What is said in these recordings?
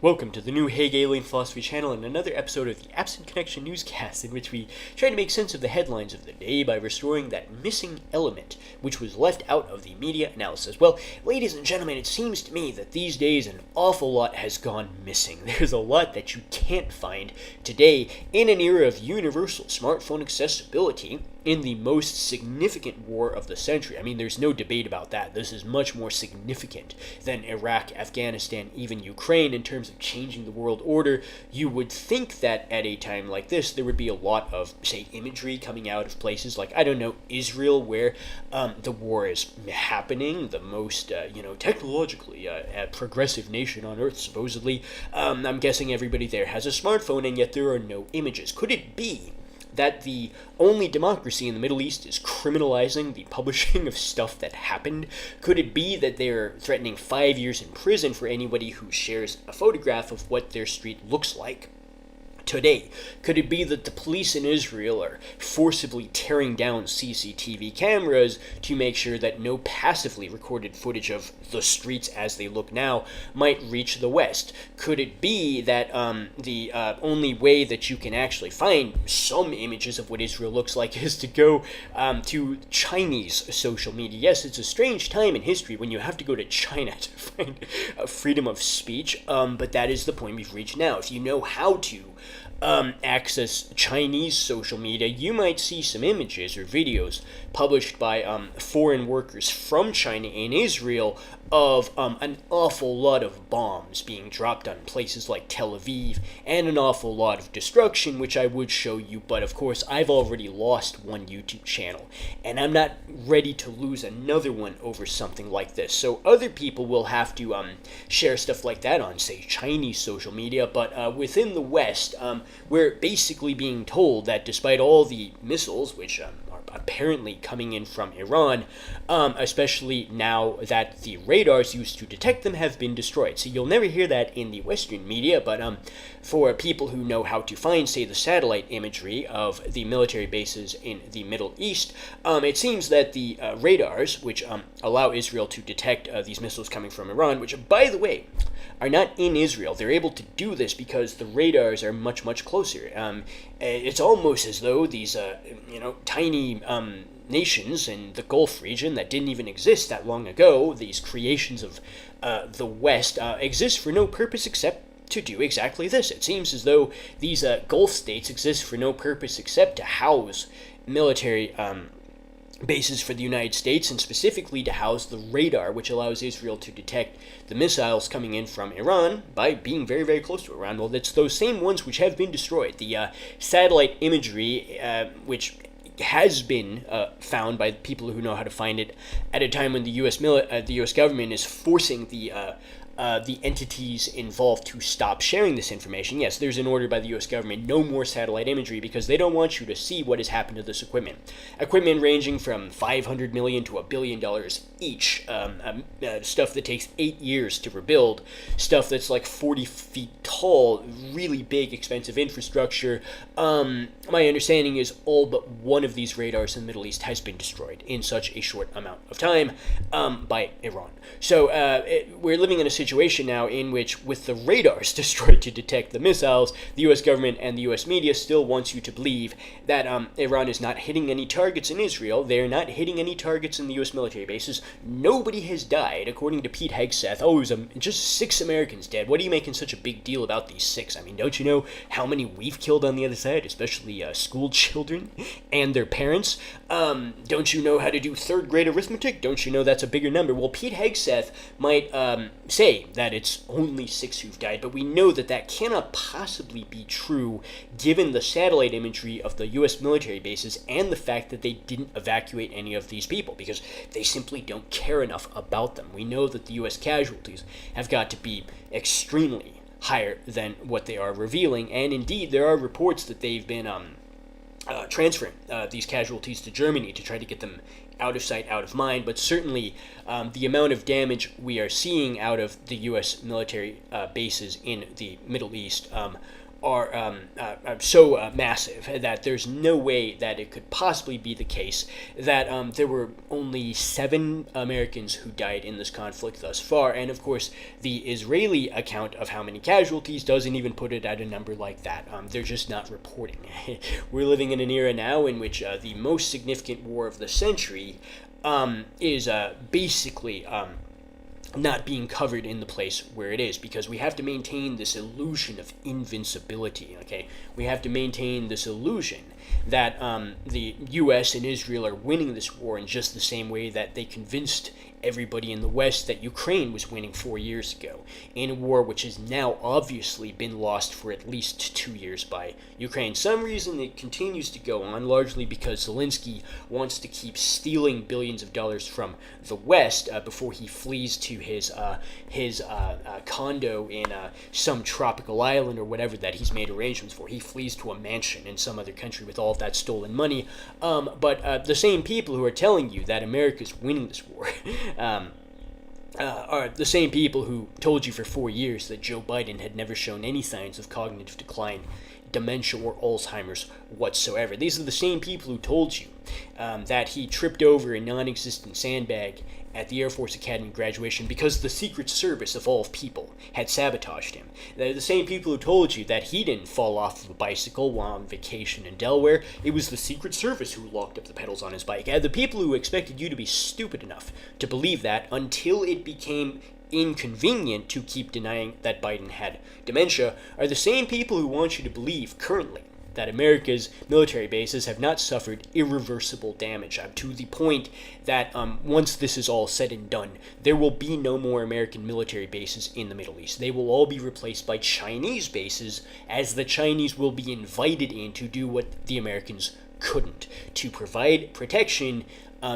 Welcome to the new Hague Alien Philosophy channel and another episode of the Absent Connection newscast, in which we try to make sense of the headlines of the day by restoring that missing element which was left out of the media analysis. Well, ladies and gentlemen, it seems to me that these days an awful lot has gone missing. There's a lot that you can't find today in an era of universal smartphone accessibility in the most significant war of the century. I mean, there's no debate about that. This is much more significant than Iraq, Afghanistan, even Ukraine in terms of changing the world order. You would think that at a time like this, there would be a lot of, say, imagery coming out of places like, I don't know, Israel, where the war is happening, the most, technologically progressive nation on earth, supposedly. I'm guessing everybody there has a smartphone, and yet there are no images. Could it be that the only democracy in the Middle East is criminalizing the publishing of stuff that happened? Could it be that they're threatening 5 years in prison for anybody who shares a photograph of what their street looks like today? Could it be that the police in Israel are forcibly tearing down CCTV cameras to make sure that no passively recorded footage of the streets as they look now might reach the West? Could it be that the only way that you can actually find some images of what Israel looks like is to go to Chinese social media? Yes, it's a strange time in history when you have to go to China to find freedom of speech, but that is the point we've reached now. If you know how to access Chinese social media, you might see some images or videos published by foreign workers from China in Israel of an awful lot of bombs being dropped on places like Tel Aviv, and an awful lot of destruction, which I would show you, but of course I've already lost one YouTube channel, and I'm not ready to lose another one over something like this. So other people will have to share stuff like that on, say, Chinese social media, but within the West, we're basically being told that despite all the missiles, which are apparently coming in from Iran, especially now that the radars used to detect them have been destroyed. So you'll never hear that in the Western media, but for people who know how to find, say, the satellite imagery of the military bases in the Middle East, it seems that the radars, which allow Israel to detect these missiles coming from Iran, which, by the way, are not in Israel. They're able to do this because the radars are much, much closer. It's almost as though these, tiny nations in the Gulf region that didn't even exist that long ago, these creations of the West, exist for no purpose except to do exactly this. It seems as though these Gulf states exist for no purpose except to house military bases for the United States, and specifically to house the radar, which allows Israel to detect the missiles coming in from Iran by being very, very close to Iran. Well, it's those same ones which have been destroyed. The satellite imagery, which has been found by people who know how to find it at a time when the U.S. government is forcing the entities involved to stop sharing this information. Yes, there's an order by the U.S. government, no more satellite imagery, because they don't want you to see what has happened to this equipment. Equipment ranging from $500 million to $1 billion each. Stuff that takes 8 years to rebuild. Stuff that's like 40 feet tall, really big, expensive infrastructure. My understanding is all but one of these radars in the Middle East has been destroyed in such a short amount of time by Iran. So we're living in a situation now in which, with the radars destroyed to detect the missiles, the U.S. government and the U.S. media still wants you to believe that Iran is not hitting any targets in Israel. They're not hitting any targets in the U.S. military bases. Nobody has died, according to Pete Hegseth. Oh, it was just 6 Americans dead. What are you making such a big deal about these 6? I mean, don't you know how many we've killed on the other side, especially school children and their parents? Don't you know how to do third-grade arithmetic? Don't you know that's a bigger number? Well, Pete Hegseth might say that it's only 6 who've died, but we know that that cannot possibly be true given the satellite imagery of the U.S. military bases and the fact that they didn't evacuate any of these people because they simply don't care enough about them. We know that the U.S. casualties have got to be extremely higher than what they are revealing, and indeed there are reports that they've been transferring these casualties to Germany to try to get them out of sight, out of mind, but certainly the amount of damage we are seeing out of the U.S. military bases in the Middle East so massive that there's no way that it could possibly be the case that there were only 7 Americans who died in this conflict thus far. And of course, the Israeli account of how many casualties doesn't even put it at a number like that. They're just not reporting. We're living in an era now in which the most significant war of the century is basically not being covered in the place where it is, because we have to maintain this illusion of invincibility. Okay, we have to maintain this illusion that the U.S. and Israel are winning this war in just the same way that they convinced everybody in the West that Ukraine was winning 4 years ago, in a war which has now obviously been lost for at least 2 years by Ukraine. Some reason it continues to go on, largely because Zelensky wants to keep stealing billions of dollars from the West before he flees to his condo in some tropical island or whatever that he's made arrangements for. He flees to a mansion in some other country with all of that stolen money. But the same people who are telling you that America's winning this war are the same people who told you for 4 years that Joe Biden had never shown any signs of cognitive decline, dementia, or Alzheimer's whatsoever. These are the same people who told you that he tripped over a non-existent sandbag at the Air Force Academy graduation because the Secret Service, of all people, had sabotaged him. They're the same people who told you that he didn't fall off of a bicycle while on vacation in Delaware. It was the Secret Service who locked up the pedals on his bike. And the people who expected you to be stupid enough to believe that until it became inconvenient to keep denying that Biden had dementia are the same people who want you to believe currently that America's military bases have not suffered irreversible damage, to the point that once this is all said and done, there will be no more American military bases in the Middle East. They will all be replaced by Chinese bases, as the Chinese will be invited in to do what the Americans couldn't, to provide protection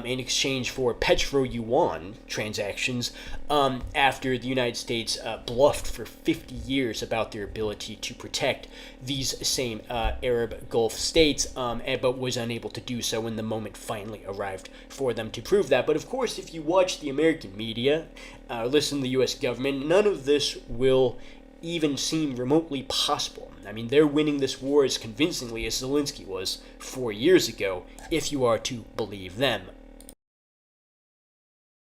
in exchange for petro-yuan transactions after the United States bluffed for 50 years about their ability to protect these same Arab Gulf states, but was unable to do so when the moment finally arrived for them to prove that. But of course, if you watch the American media, listen to the U.S. government, none of this will even seem remotely possible. I mean, they're winning this war as convincingly as Zelensky was 4 years ago, if you are to believe them.